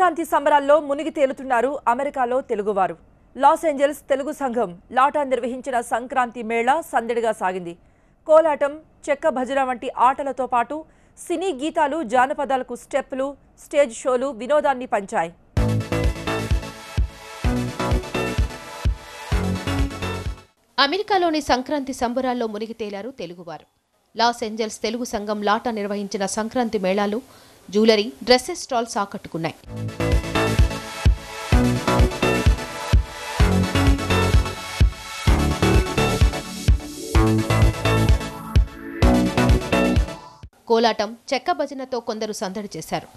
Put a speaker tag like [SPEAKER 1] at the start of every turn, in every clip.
[SPEAKER 1] సంక్రాంతి సంబరాల్లో మునిగి తేలుతున్నారు అమెరికాలో తెలుగువారు. లాస్ ఏంజల్స్ తెలుగు సంఘం లాటా నిర్వహించిన సంక్రాంతి మేళా సందడిగా సాగింది. కోలాటం, చెక్క భజన వంటి ఆటలతో పాటు సినీ గీతాలు, జానపదాలకు స్టెప్పులు, స్టేజ్ షోలు వినోదాన్ని పంచాయి.
[SPEAKER 2] అమెరికాలోని సంక్రాంతి సంబరాల్లో మునిగి తేలారు తెలుగువారు. లాస్ ఏంజల్స్ తెలుగు సంఘం లాటా నిర్వహించిన సంక్రాంతి మేళాలు జ్యువెలరీ, డ్రెస్సెస్ స్టాల్స్ ఆకట్టుకున్నాయి. కోలాటం, చెక్క భజనతో కొందరు సందడి చేశారు.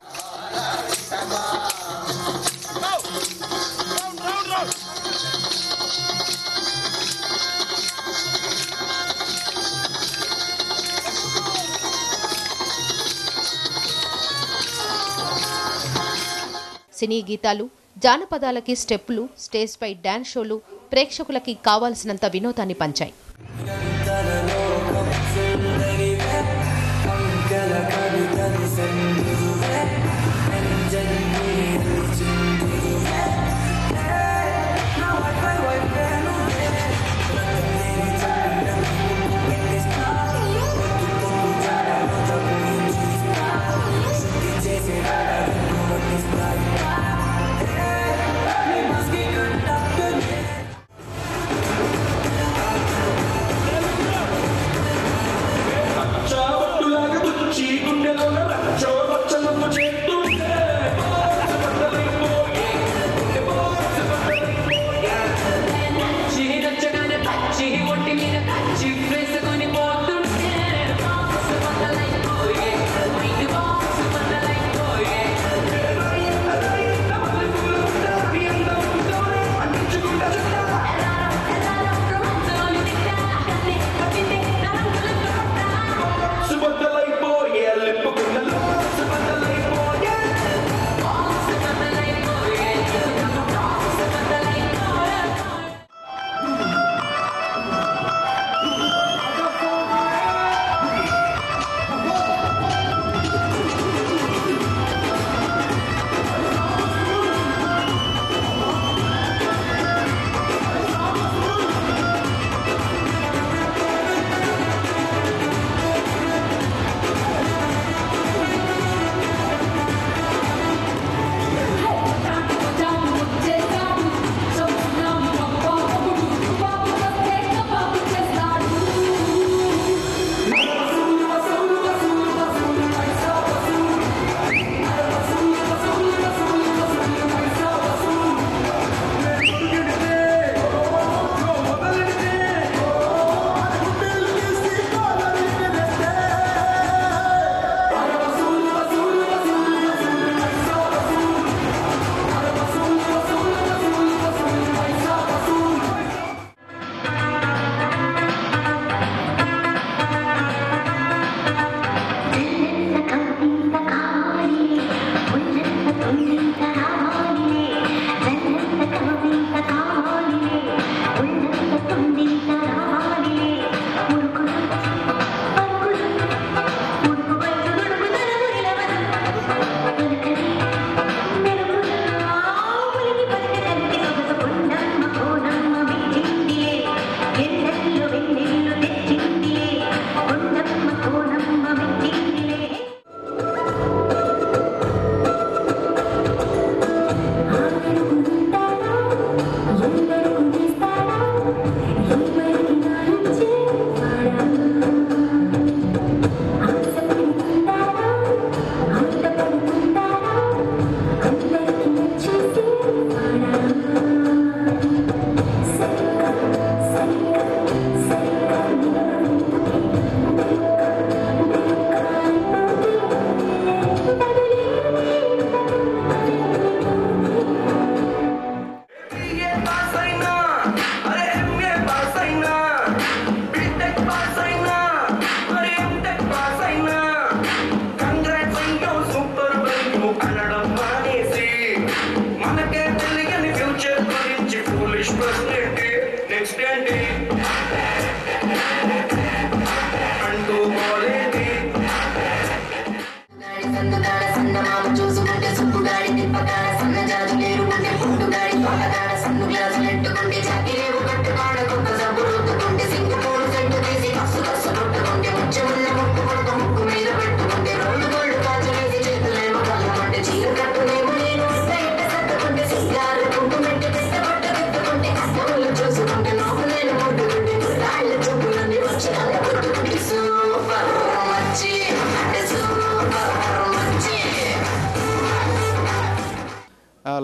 [SPEAKER 2] సినీ గీతాలు, జానపదాలకి స్టెప్పులు, స్టేజ్ పై డాన్స్ షోలు ప్రేక్షకులకి కావాల్సినంత వినోదాన్ని పంచాయి.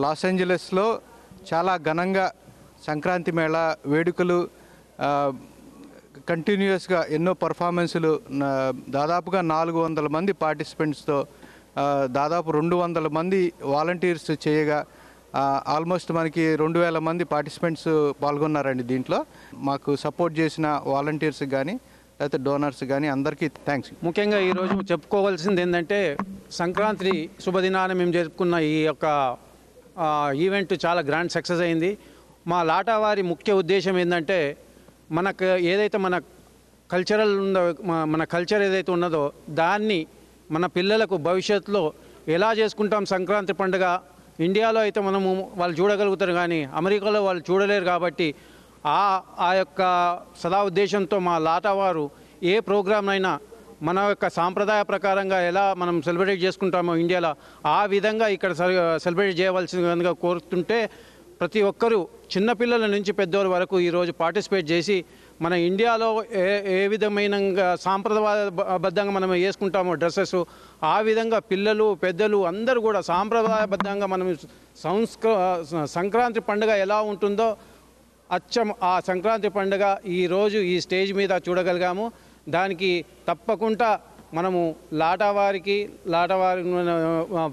[SPEAKER 3] లాస్ ఏంజలస్లో చాలా ఘనంగా సంక్రాంతి మేళ వేడుకలు, కంటిన్యూస్గా ఎన్నో పర్ఫార్మెన్సులు, దాదాపుగా 400 మంది పార్టిసిపెంట్స్తో దాదాపు 200 మంది వాలంటీర్స్ చేయగా ఆల్మోస్ట్ మనకి 2000 మంది పార్టిసిపెంట్స్ పాల్గొన్నారండి. దీంట్లో మాకు సపోర్ట్ చేసిన వాలంటీర్స్ కానీ లేకపోతే డోనర్స్ కానీ అందరికీ థ్యాంక్స్.
[SPEAKER 4] ముఖ్యంగా ఈరోజు చెప్పుకోవాల్సింది ఏంటంటే సంక్రాంతి శుభదినాన మేము జరుపుకున్న ఈ యొక్క ఈవెంట్ చాలా గ్రాండ్ సక్సెస్ అయింది. మా లాటా వారి ముఖ్య ఉద్దేశం ఏంటంటే మనకు ఏదైతే మన కల్చరల్ ఉందో, మన కల్చర్ ఏదైతే ఉన్నదో దాన్ని మన పిల్లలకు భవిష్యత్తులో ఎలా చేసుకుంటాం సంక్రాంతి పండుగ. ఇండియాలో అయితే మనము వాళ్ళు చూడగలుగుతారు కానీ అమెరికాలో వాళ్ళు చూడలేరు. కాబట్టి ఆ యొక్క సదా ఉద్దేశంతో మా లాటా వారు ఏ ప్రోగ్రామ్ అయినా మన యొక్క సాంప్రదాయ ప్రకారంగా ఎలా మనం సెలబ్రేట్ చేసుకుంటామో ఇండియాలో ఆ విధంగా ఇక్కడ సెలబ్రేట్ చేయవలసిందిగా కోరుతుంటే ప్రతి ఒక్కరూ చిన్నపిల్లల నుంచి పెద్దవాళ్ళ వరకు ఈరోజు పార్టిసిపేట్ చేసి మన ఇండియాలో ఏ విధమైన సాంప్రదాయబద్ధంగా మనం వేసుకుంటామో డ్రెస్సెస్ ఆ విధంగా పిల్లలు పెద్దలు అందరూ కూడా సాంప్రదాయబద్ధంగా మనం సంక్రాంతి పండుగ ఎలా ఉంటుందో అచ్చం ఆ సంక్రాంతి పండుగ ఈరోజు ఈ స్టేజ్ మీద చూడగలిగాము. దానికి తప్పకుండా మనము లాటావారి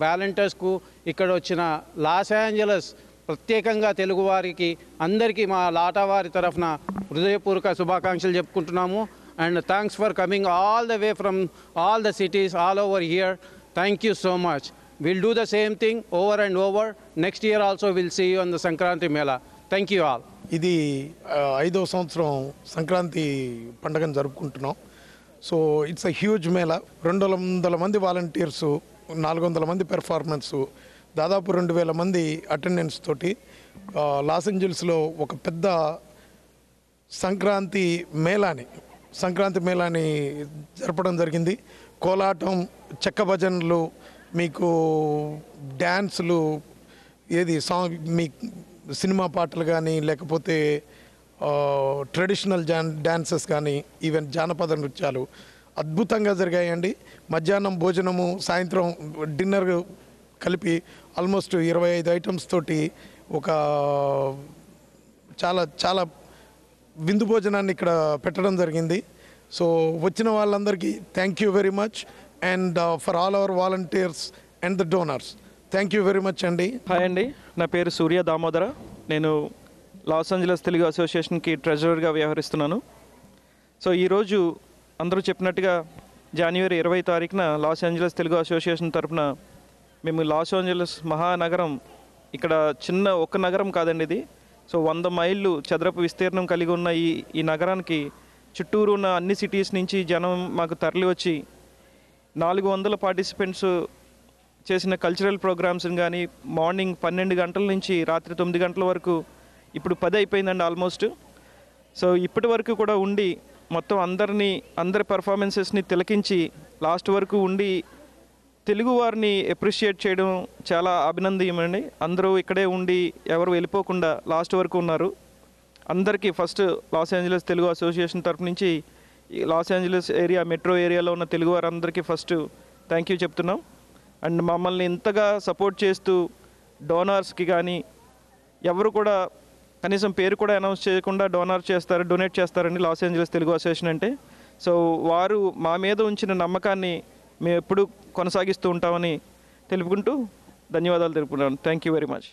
[SPEAKER 4] వాలంటీర్స్కు ఇక్కడ వచ్చిన లాస్ ఏంజలస్ ప్రత్యేకంగా తెలుగు వారికి అందరికీ మా లాటావారి తరఫున హృదయపూర్వక శుభాకాంక్షలు చెప్పుకుంటున్నాము. And thanks for coming all the way from all the cities all over here. Thank you so much. Will do the same thing over and over. Next year also will see you on the Sankranti mela. Thank you all.
[SPEAKER 5] ఇది 5వ సంవత్సరం సంక్రాంతి పండుగను జరుపుకుంటున్నాం. So it's a huge mela. 200 మంది volunteers, 400 మంది performance, దాదాపు 2000 మంది attendance తోటి లాస్ ఏంజల్స్లో ఒక పెద్ద సంక్రాంతి మేళాని జరపడం జరిగింది. కోలాటం, చెక్క భజనలు, మీకు డ్యాన్సులు, మీ సినిమా పాటలు కానీ లేకపోతే ట్రెడిషనల్ డ్యాన్సెస్ కానీ ఈవెన్ జానపద నృత్యాలు అద్భుతంగా జరిగాయండి. మధ్యాహ్నం భోజనము, సాయంత్రం డిన్నర్ కలిపి ఆల్మోస్ట్ 25 ఐటమ్స్ తోటి ఒక చాలా విందు భోజనాన్ని ఇక్కడ పెట్టడం జరిగింది. సో వచ్చిన వాళ్ళందరికీ thank you very much. And for all our volunteers and the donors thank you very much అండి.
[SPEAKER 6] హాయ్ అండి, నా పేరు సూర్య దామోదర. నేను లాస్ ఏంజలస్ తెలుగు అసోసియేషన్కి ట్రెజరర్గా వ్యవహరిస్తున్నాను. సో ఈరోజు అందరూ చెప్పినట్టుగా జనవరి 20 తారీఖున లాస్ ఏంజలస్ తెలుగు అసోసియేషన్ తరఫున మేము లాస్ ఏంజలస్ మహానగరం, ఇక్కడ ఒక్క నగరం కాదండి ఇది. సో 100 మైళ్ళు చదరపు విస్తీర్ణం కలిగి ఉన్న ఈ నగరానికి చుట్టూరు ఉన్న అన్ని సిటీస్ నుంచి జనం మాకు తరలి వచ్చి 400 పార్టిసిపెంట్స్ చేసిన కల్చరల్ ప్రోగ్రామ్స్ని కానీ మార్నింగ్ 12 గంటల నుంచి రాత్రి 9 గంటల వరకు, ఇప్పుడు 10 అయిపోయిందండి ఆల్మోస్ట్. సో ఇప్పటి వరకు కూడా ఉండి మొత్తం అందరి పర్ఫార్మెన్సెస్ని తిలకించి లాస్ట్ వరకు ఉండి తెలుగు వారిని అప్రిషియేట్ చేయడం చాలా అభినందనీయమండి. అందరూ ఇక్కడే ఉండి ఎవరు వెళ్ళిపోకుండా లాస్ట్ వరకు ఉన్నారు. అందరికీ first Los Angeles Telugu association తరఫు నుంచి లాస్ ఏంజలస్ ఏరియా, మెట్రో ఏరియాలో ఉన్న తెలుగు వారందరికీ ఫస్ట్ థ్యాంక్ యూ చెప్తున్నాం. అండ్ మమ్మల్ని ఇంతగా సపోర్ట్ చేస్తూ డోనార్స్కి కానీ ఎవరు కూడా కనీసం పేరు కూడా అనౌన్స్ చేయకుండా డొనేట్ చేస్తారండి లాస్ ఏంజలస్ తెలుగు అసోసియేషన్ అంటే. సో వారు మా మీద ఉంచిన నమ్మకాన్ని మేము ఎప్పుడూ కొనసాగిస్తూ ఉంటామని తెలుపుకుంటూ ధన్యవాదాలు తెలుపుతున్నాను. Thank you very much.